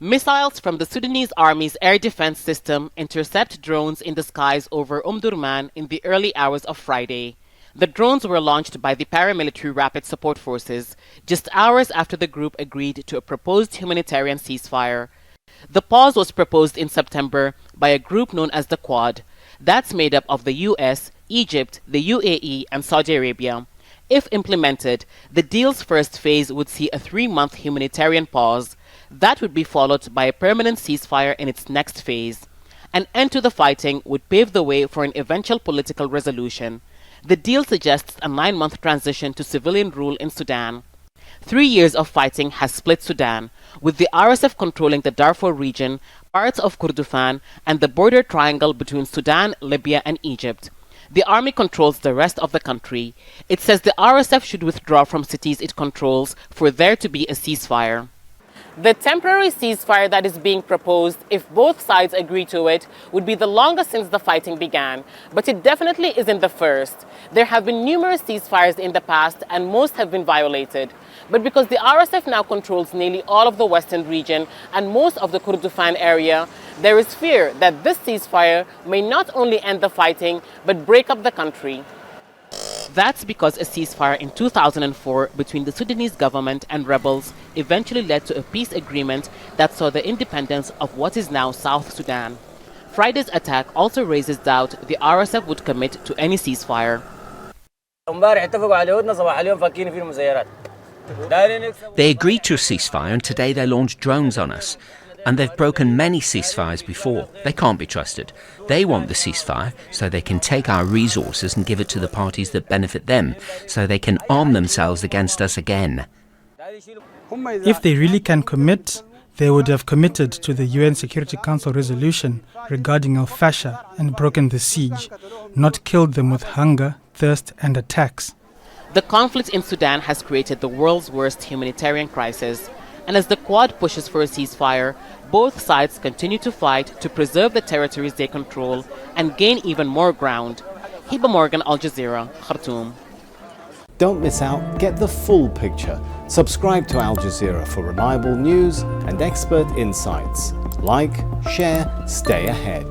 Missiles from the Sudanese Army's air defense system intercept drones in the skies over Omdurman in the early hours of Friday. The drones were launched by the paramilitary Rapid Support Forces just hours after the group agreed to a proposed humanitarian ceasefire. The pause was proposed in September by a group known as the Quad. That's made up of the US, Egypt, the UAE, and Saudi Arabia. If implemented, the deal's first phase would see a 3-month humanitarian pause. That would be followed by a permanent ceasefire in its next phase. An end to the fighting would pave the way for an eventual political resolution. The deal suggests a 9-month transition to civilian rule in Sudan. 3 years of fighting has split Sudan, with the RSF controlling the Darfur region, parts of Kordofan, and the border triangle between Sudan, Libya, and Egypt. The army controls the rest of the country. It says the RSF should withdraw from cities it controls for there to be a ceasefire. The temporary ceasefire that is being proposed, if both sides agree to it, would be the longest since the fighting began, but it definitely isn't the first. There have been numerous ceasefires in the past and most have been violated. But because the RSF now controls nearly all of the western region and most of the Kordofan area, there is fear that this ceasefire may not only end the fighting, but break up the country. That's because a ceasefire in 2004 between the Sudanese government and rebels eventually led to a peace agreement that saw the independence of what is now South Sudan. Friday's attack also raises doubt the RSF would commit to any ceasefire. They agreed to a ceasefire and today they launched drones on us. And they've broken many ceasefires before. They can't be trusted. They want the ceasefire so they can take our resources and give it to the parties that benefit them, so they can arm themselves against us again. If they really can commit, they would have committed to the UN Security Council resolution regarding al-Fasher and broken the siege, not killed them with hunger, thirst and attacks. The conflict in Sudan has created the world's worst humanitarian crisis. And as the Quad pushes for a ceasefire, both sides continue to fight to preserve the territories they control and gain even more ground. Hiba Morgan, Aljazeera, Khartoum. Don't miss out, get the full picture. Subscribe to Al Jazeera for reliable news and expert insights. Like, share, stay ahead.